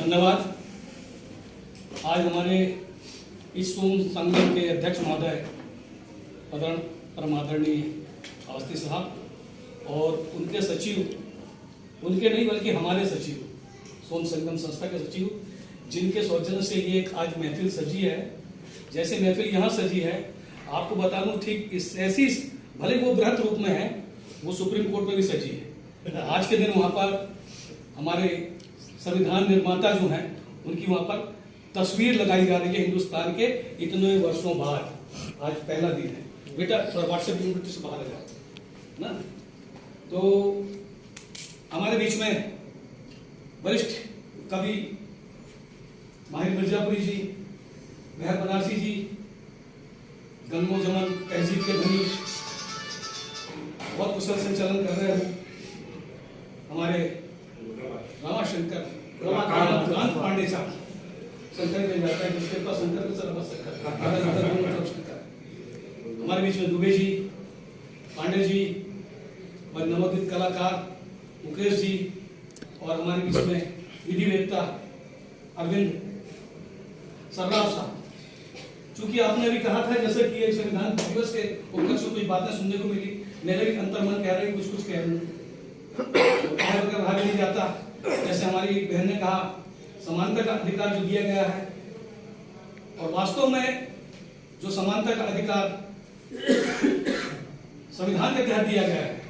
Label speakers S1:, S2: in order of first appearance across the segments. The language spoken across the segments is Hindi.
S1: धन्यवाद। आज हमारे इस सोम संगम के अध्यक्ष महोदय परम आदरणीय अवस्थी साहब और उनके सचिव, उनके नहीं बल्कि हमारे सचिव, सोम संगम संस्था के सचिव, जिनके सौजन्य से ये एक आज महफिल सजी है। जैसे महफिल यहाँ सजी है, आपको बता दूं ठीक इस ऐसी, भले वो बृहत रूप में है, वो सुप्रीम कोर्ट में भी सजी है। आज के दिन वहाँ पर हमारे संविधान निर्माता जो हैं, उनकी वहाँ पर तस्वीर लगाई जा रही है हिंदुस्तान के इतने वर्षों बाद। आज पहला दिन है। बेटा थोड़ा व्हाट्सएप यूनिवर्सिटी से बाहर आ जाओ ना। तो हमारे बीच में वरिष्ठ कवि माहिर मिर्जापुरी जी, मेहर बनारसी जी, गंगो जमन तहजीब के धनी, बहुत कुशल संचालन कर रहे हैं हमारे रमाशंकर रमाकांत पांडे साहब। शंकर में जाता है जिसके पास शंकर के सर हमारे बीच में दुबे जी, पांडे जी और नवोदित कलाकार मुकेश जी, और हमारे बीच में विधि वेत्ता अरविंद सरराव साहब। चूंकि आपने अभी कहा था जैसे कि संविधान दिवस के उपलक्ष्य से कुछ बातें सुनने को मिली, मेरे भी अंतर्मन कह रहे कुछ कह रहे हैं, भाग नहीं जाता। जैसे हमारी बहन ने कहा, समानता का अधिकार जो दिया गया है, और वास्तव में जो समानता का अधिकार संविधान के तहत दिया गया है,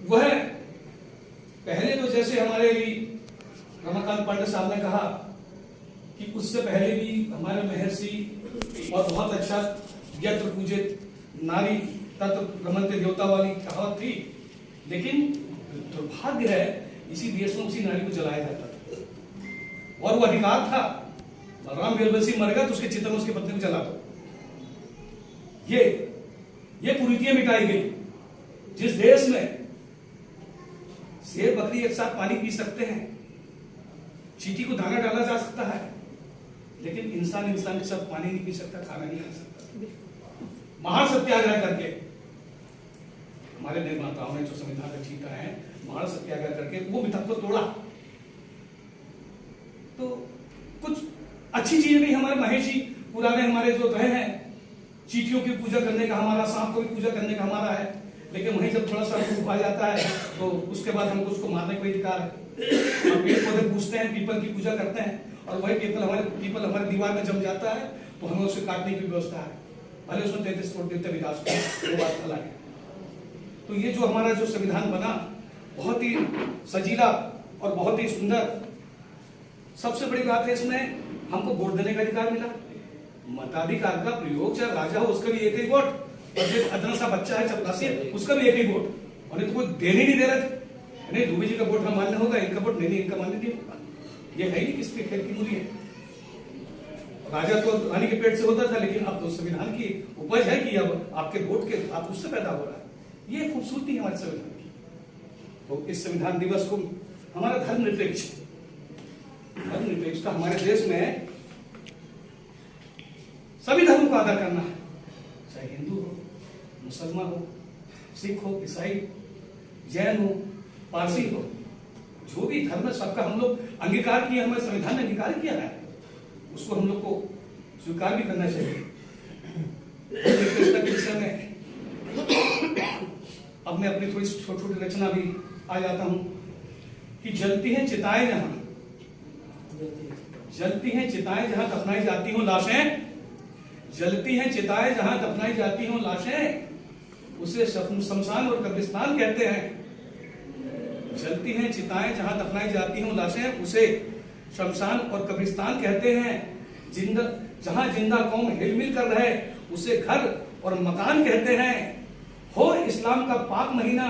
S1: वह पहले तो जैसे हमारे भी रमाकांत पांडे साहब ने कहा कि उससे पहले भी हमारे महर्षि और बहुत अच्छा यत्र पूजित नारी तत्व रमन्ते देवता वाली कहावत थी, लेकिन दुर्भाग्य है इसी देश में उसी नारी को जलाया जाता था, और वो अधिकार था। बलराम बिरबल सिंह मर गया तो उसके चित्र में उसकी पत्नी को जला दो। ये कुरीतियां मिटाई गई। जिस देश में शेर बकरी एक साथ पानी पी सकते हैं, चींटी को दाना डाला जा सकता है, लेकिन इंसान के साथ पानी नहीं पी सकता, खाना नहीं खा सकता। महान सत्याग्रह करके हमारे निर्माताओं ने जो संविधान रचयिता है, महान सत्याग्रह करके वो मिथक को तोड़ा। तो कुछ अच्छी चीजें भी हमारे महेश जी पुराने हमारे जो रहे हैं, चींटियों की पूजा करने का हमारा, सांप को भी पूजा करने का हमारा है, लेकिन वहीं जब थोड़ा सा रूप आ जाता है तो उसके बाद हमको उसको मारने का अधिकार है। हम पेड़ पौधे पूजते हैं, पीपल की पूजा करते हैं, और वही पीपल हमारे दीवार में जम जाता है तो हमें उसे काटने की व्यवस्था है, भले उसमें 33 करोड़ देवता विकास को, वो बात अलग है। तो ये जो हमारा जो संविधान बना, बहुत ही सजीला और बहुत ही सुंदर। सबसे बड़ी बात है इसमें हमको वोट देने का अधिकार मिला। मताधिकार का प्रयोग, चाहे राजा हो उसका भी एक ही वोट, और जो अदना सा बच्चा है चपरासी उसका भी एक ही वोट, और नहीं तो कोई देने नहीं दे रहे थे। नहीं दुबे जी का वोट हम मान्य होगा, इनका वोट नहीं, इनका मान्य नहीं होगा। ये है ही नहीं किसके खेल की मूली है। राजा तो रानी के पेट से होता था, लेकिन अब तो संविधान की उपज है कि अब आपके वोट के आप उससे पैदा हो रहा है। ये खूबसूरती है हमारे संविधान की। तो इस संविधान दिवस को हमारा धर्मनिरपेक्षता हमारे देश में सभी धर्मों का आदर करना है, चाहे हिंदू हो, मुसलमान हो, सिख हो, ईसाई, जैन हो, पारसी हो, जो भी धर्म है सबका हम लोग अंगीकार किया, हमारे संविधान ने अंगीकार किया है, उसको हम लोग को स्वीकार भी करना चाहिए। के विषय में अब मैं अपनी थोड़ी छोटी छोटी रचना भी आ जाता हूं कि जलती हैं चिताएं जहां दफनाई जाती हों लाशें, जलती हैं चिताएं जहां दफनाई जाती हों लाशें, उसे शमशान और कब्रिस्तान कहते हैं। जलती हैं चिताएं जहां दफनाई जाती हों लाशें, उसे शमशान और कब्रिस्तान कहते हैं। जहां जिंदा कौम हिलमिल कर रहे, उसे घर और मकान कहते हैं। हो इस्लाम का पाक महीना,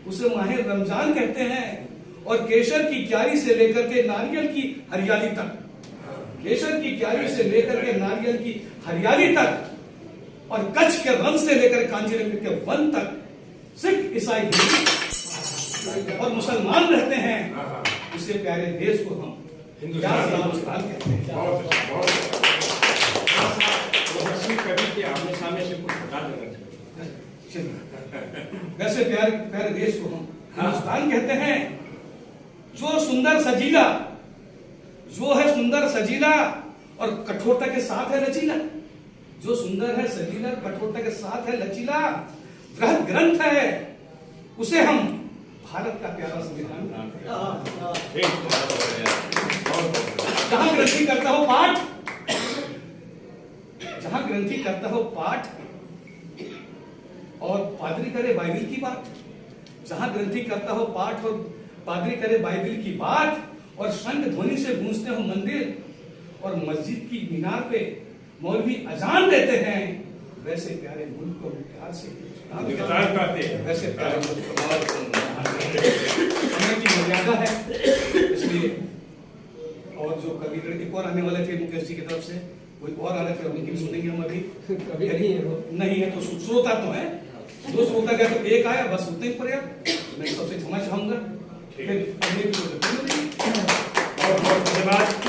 S1: उसे माहे रमजान कहते हैं। और केसर की क्यारी से लेकर के नारियल की हरियाली तक, केसर की क्यारी से लेकर के नारियल की हरियाली तक, और कच्छ के रण से लेकर कांजीरंग के वन तक, सिख ईसाई और मुसलमान रहते हैं। उसे प्यारे देश को हम हिंदुस्तान कहते हैं। वैसे प्यारे देश को हम हिंदुस्तान कहते हैं। जो सुंदर सजीला, जो है सुंदर सजीला और कठोरता के साथ है लचीला, जो सुंदर है सजीला कठोरता के साथ है लचीला, बृहद ग्रंथ है, उसे हम भारत का प्यारा संविधान जहां ग्रंथी करता हो पाठ, जहां ग्रंथी करता हो पाठ और पादरी करे बाइबिल की बात, जहां ग्रंथी करता हो पाठ और पादरी करे बाइबिल की बात और शंख ध्वनि से गूंजते हो मंदिर और मस्जिद की मीनार पे मौलवी अजान देते हैं, वैसे प्यारे मुल्क को प्यार से वैसे प्यारे मुल्क की मर्यादा है। इसलिए और जो कवि एक और आने वाले थे मुकेश जी की तरफ से, कोई और आ रहे थे, उनकी भी सुनेंगे हम अभी।
S2: कभी नहीं है
S1: तो श्रोता तो है, दो श्रोता का तो एक आया, बस उतने ही पर्याप्त। मैं सबसे क्षमा चाहूंगा। फिर अगले
S3: बहुत धन्यवाद।